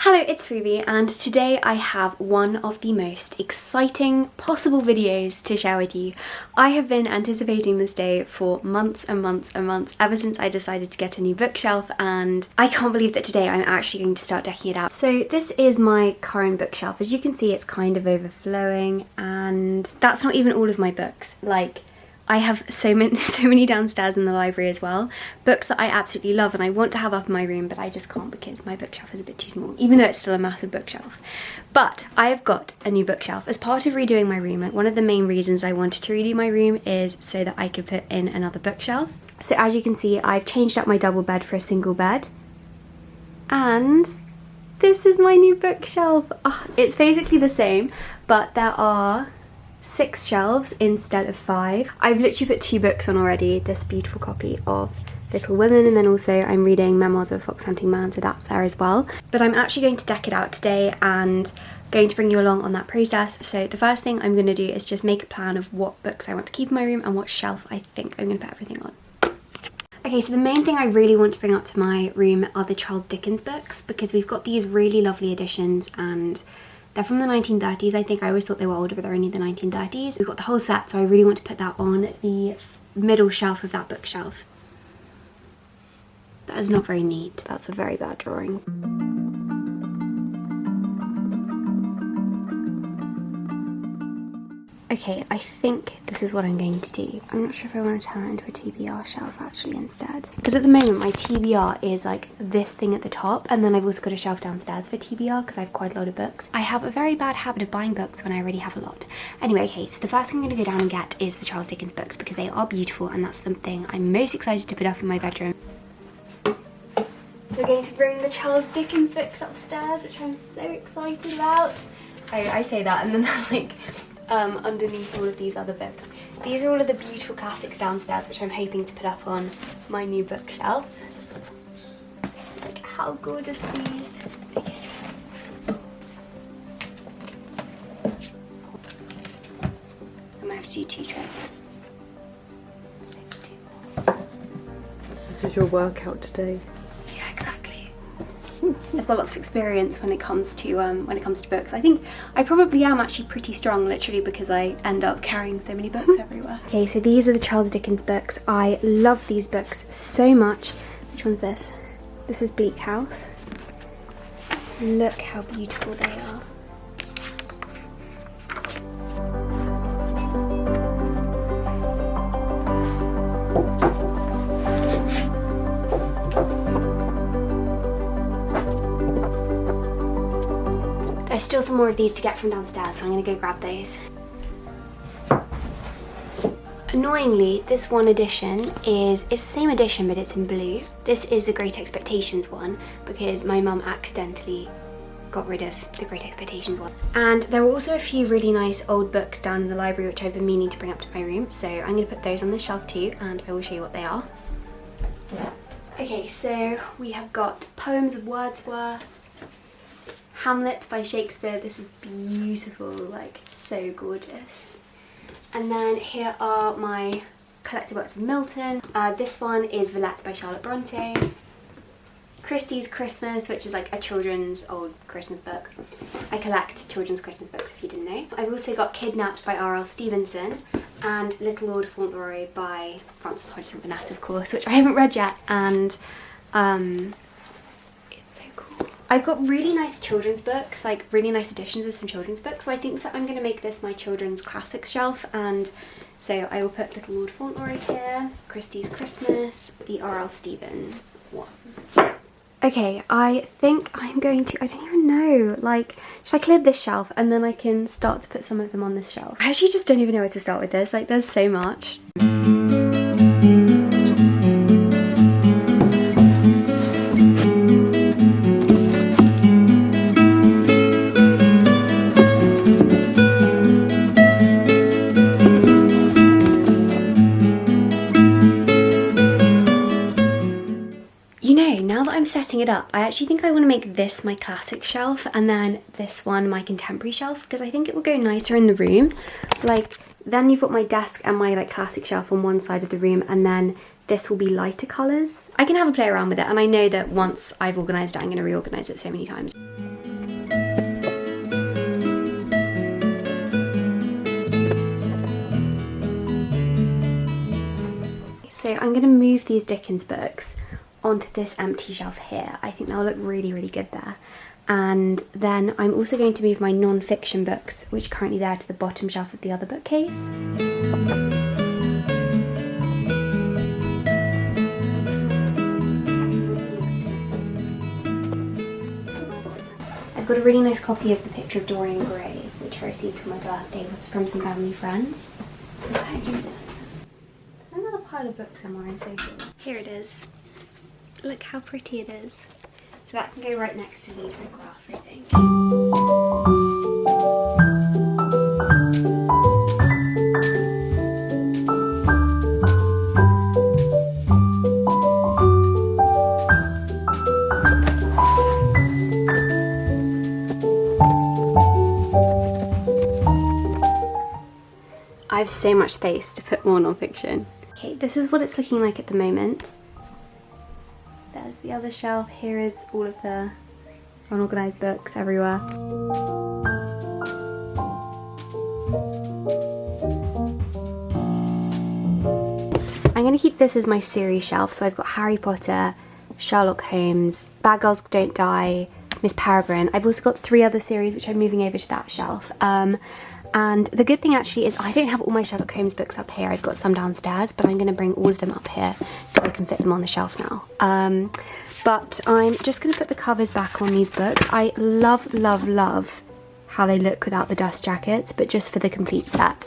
Hello, it's Ruby, and today I have one of the most exciting possible videos to share with you. I have been anticipating this day for months and months and months, ever since I decided to get a new bookshelf, and I can't believe that today I'm actually going to start decking it out. So this is my current bookshelf. As you can see, it's kind of overflowing, and that's not even all of my books. Like, I have so many downstairs in the library as well. Books that I absolutely love and I want to have up in my room, but I just can't because my bookshelf is a bit too small, even though it's still a massive bookshelf. But I have got a new bookshelf. As part of redoing my room, like one of the main reasons I wanted to redo my room is so that I could put in another bookshelf. So as you can see, I've changed up my double bed for a single bed. And this is my new bookshelf. Oh, it's basically the same, but there are 6 shelves instead of 5. I've literally put 2 books on already, this beautiful copy of Little Women, and then also I'm reading Memoirs of a Fox Hunting Man, so that's there as well. But I'm actually going to deck it out today and going to bring you along on that process. So the first thing I'm going to do is just make a plan of what books I want to keep in my room and what shelf I think I'm going to put everything on. Okay, so the main thing I really want to bring up to my room are the Charles Dickens books, because we've got these really lovely editions and they're from the 1930s. I think I always thought they were older, but they're only the 1930s. We've got the whole set, so I really want to put that on the middle shelf of that bookshelf. That is not very neat. That's a very bad drawing. Okay, I think this is what I'm going to do. I'm not sure if I want to turn it into a TBR shelf actually instead. Because at the moment my TBR is like this thing at the top, and then I've also got a shelf downstairs for TBR because I have quite a lot of books. I have a very bad habit of buying books when I already have a lot. Anyway, okay, so the first thing I'm going to go down and get is the Charles Dickens books because they are beautiful, and that's the thing I'm most excited to put up in my bedroom. So we're going to bring the Charles Dickens books upstairs, which I'm so excited about. I say that and then they're like underneath all of these other books. These are all of the beautiful classics downstairs, which I'm hoping to put up on my new bookshelf. Look how gorgeous these. Okay. I'm gonna have to do 2 trays. This is your workout today. Yeah, exactly. I've got lots of experience when it comes to books. I think I probably am actually pretty strong, literally, because I end up carrying so many books everywhere. Okay, so these are the Charles Dickens books. I love these books so much. Which one's this? This is Bleak House. Look how beautiful they are. There's still some more of these to get from downstairs, so I'm going to go grab those. Annoyingly, this one edition it's the same edition, but it's in blue. This is the Great Expectations one, because my mum accidentally got rid of the Great Expectations one. And there are also a few really nice old books down in the library which I've been meaning to bring up to my room, so I'm going to put those on the shelf too, and I will show you what they are. Okay, so we have got Poems of Wordsworth, Hamlet by Shakespeare. This is beautiful, like so gorgeous. And then here are my collected works of Milton. This one is Villette by Charlotte Bronte. Christie's Christmas, which is like a children's old Christmas book. I collect children's Christmas books, if you didn't know. I've also got Kidnapped by R.L. Stevenson and Little Lord Fauntleroy by Frances Hodgson Burnett, of course, which I haven't read yet, and it's so cool. I've got really nice children's books, like really nice editions of some children's books, so I think that I'm going to make this my children's classics shelf, and so I will put Little Lord Fauntleroy here, Christie's Christmas, the R.L. Stevens one. Okay, I think I'm going to, I don't even know, like, should I clear this shelf and then I can start to put some of them on this shelf? I actually just don't even know where to start with this, like there's so much. Setting it up, I actually think I want to make this my classic shelf and then this one my contemporary shelf, because I think it will go nicer in the room. Like, then you've got my desk and my like classic shelf on one side of the room, and then this will be lighter colours. I can have a play around with it, and I know that once I've organised it, I'm going to reorganise it so many times. I'm going to move these Dickens books onto this empty shelf here. I think they'll look really, really good there. And then I'm also going to move my non-fiction books, which are currently there, to the bottom shelf of the other bookcase. I've got a really nice copy of The Picture of Dorian Gray, which I received for my birthday from some family friends. I use it. There's another pile of books somewhere I'm so sure. Here it is. Look how pretty it is. So that can go right next to Leaves and Grass, I think. I have so much space to put more non-fiction. Okay, this is what it's looking like at the moment. There's the other shelf. Here is all of the unorganised books everywhere. I'm going to keep this as my series shelf. So I've got Harry Potter, Sherlock Holmes, Bad Girls Don't Die, Miss Peregrine. I've also got 3 other series which I'm moving over to that shelf. And the good thing actually is I don't have all my Sherlock Holmes books up here. I've got some downstairs, but I'm going to bring all of them up here so I can fit them on the shelf now. But I'm just going to put the covers back on these books. I love, love, love how they look without the dust jackets, but just for the complete set,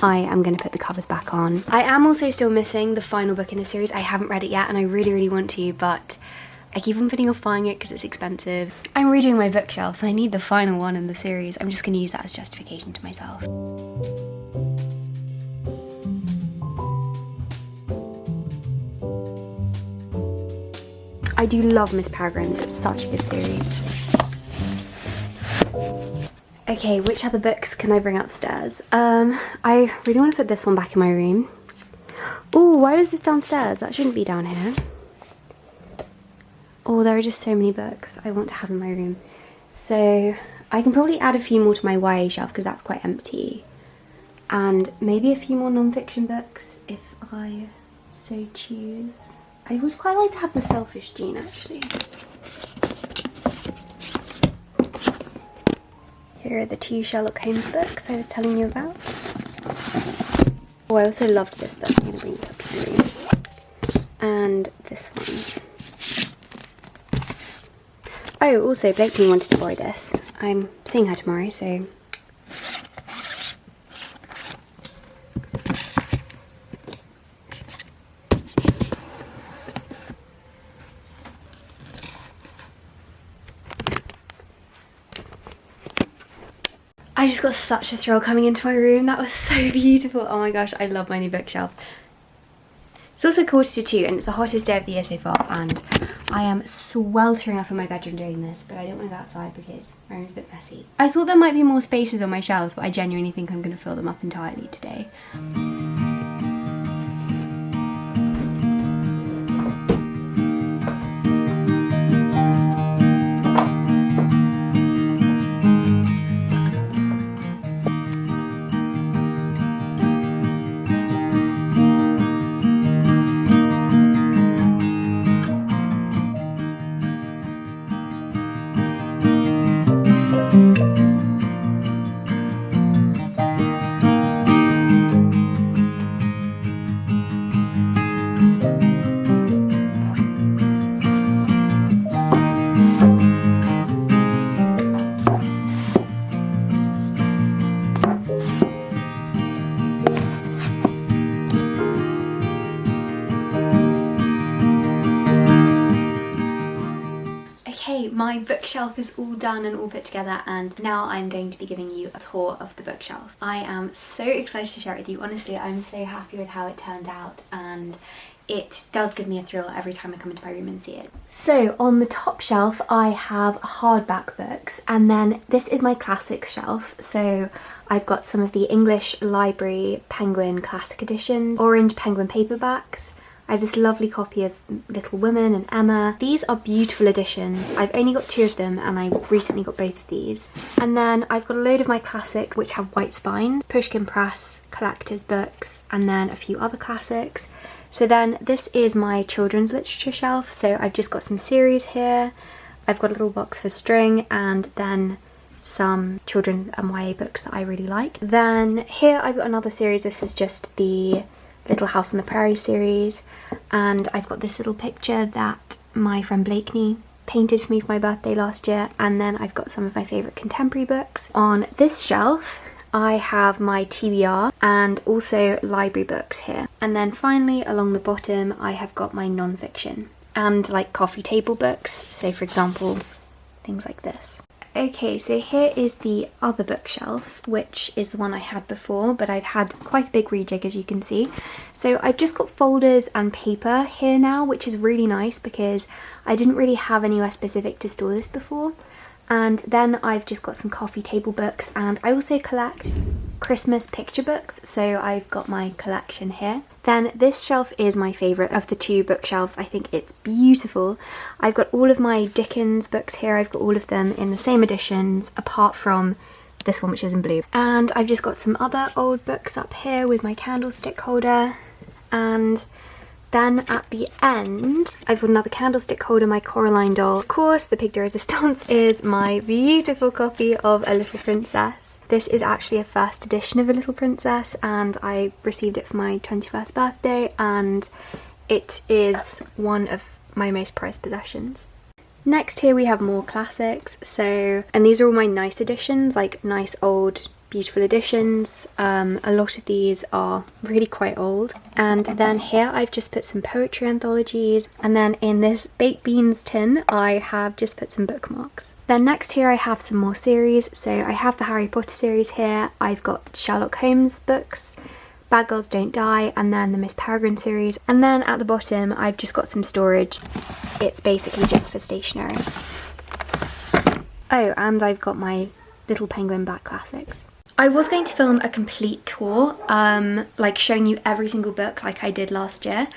I am going to put the covers back on. I am also still missing the final book in the series. I haven't read it yet, and I really, really want to, but I keep on putting off buying it because it's expensive. I'm redoing my bookshelf, so I need the final one in the series. I'm just going to use that as justification to myself. I do love Miss Peregrine. It's such a good series. Okay, which other books can I bring upstairs? I really want to put this one back in my room. Oh, why is this downstairs? That shouldn't be down here. Oh, there are just so many books I want to have in my room. So I can probably add a few more to my YA shelf because that's quite empty. And maybe a few more non-fiction books if I so choose. I would quite like to have The Selfish Gene actually. Here are the 2 Sherlock Holmes books I was telling you about. Oh, I also loved this book. I'm going to bring this up to the room. And this one. Oh, also, Blakeney wanted to borrow this. I'm seeing her tomorrow, so... I just got such a thrill coming into my room. That was so beautiful. Oh my gosh, I love my new bookshelf. It's also 1:45 and it's the hottest day of the year so far, and I am sweltering up in my bedroom doing this, but I don't want to go outside because my room's a bit messy. I thought there might be more spaces on my shelves, but I genuinely think I'm going to fill them up entirely today. My bookshelf is all done and all put together, and now I'm going to be giving you a tour of the bookshelf. I am so excited to share it with you. Honestly, I'm so happy with how it turned out, and it does give me a thrill every time I come into my room and see it. So on the top shelf I have hardback books, and then this is my classics shelf. So I've got some of the English Library Penguin Classic Edition, Orange Penguin paperbacks. I have this lovely copy of Little Women and Emma. These are beautiful editions. I've only got 2 of them and I recently got both of these. And then I've got a load of my classics which have white spines, Pushkin Press collector's books, and then a few other classics. So then this is my children's literature shelf. So I've just got some series here. I've got a little box for string and then some children's and YA books that I really like. Then here I've got another series. This is just the Little House on the Prairie series, and I've got this little picture that my friend Blakeney painted for me for my birthday last year, and then I've got some of my favourite contemporary books. On this shelf I have my TBR and also library books here, and then finally along the bottom I have got my non-fiction and like coffee table books, so for example things like this. Okay, so here is the other bookshelf, which is the one I had before, but I've had quite a big rejig as you can see. So I've just got folders and paper here now, which is really nice because I didn't really have anywhere specific to store this before. And then I've just got some coffee table books, and I also collect Christmas picture books, so I've got my collection here. Then this shelf is my favourite of the two bookshelves. I think it's beautiful. I've got all of my Dickens books here. I've got all of them in the same editions apart from this one, which is in blue. And I've just got some other old books up here with my candlestick holder, and then at the end, I've got another candlestick holder, my Coraline doll. Of course, the Pic de Resistance is my beautiful copy of A Little Princess. This is actually a first edition of A Little Princess, and I received it for my 21st birthday, and it is one of my most prized possessions. Next here we have more classics, and these are all my nice editions, like nice old beautiful editions. A lot of these are really quite old. And then here I've just put some poetry anthologies, and then in this baked beans tin I have just put some bookmarks. Then next here I have some more series. So I have the Harry Potter series here, I've got Sherlock Holmes books, Bad Girls Don't Die, and then the Miss Peregrine series. And then at the bottom I've just got some storage. It's basically just for stationery. Oh, and I've got my Little Penguin Black Classics. I was going to film a complete tour, like showing you every single book like I did last year.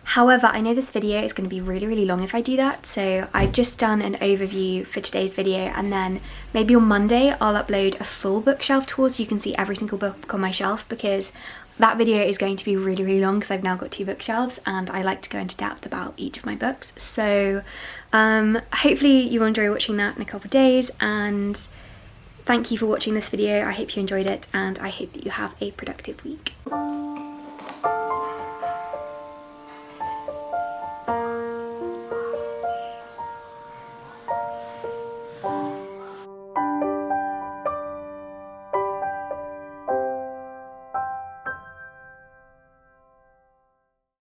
However, I know this video is going to be really long if I do that, so I've just done an overview for today's video, and then maybe on Monday I'll upload a full bookshelf tour so you can see every single book on my shelf, because that video is going to be really long because I've now got two bookshelves and I like to go into depth about each of my books. So hopefully you will enjoy watching that in a couple of days, and thank you for watching this video. I hope you enjoyed it, and I hope that you have a productive week.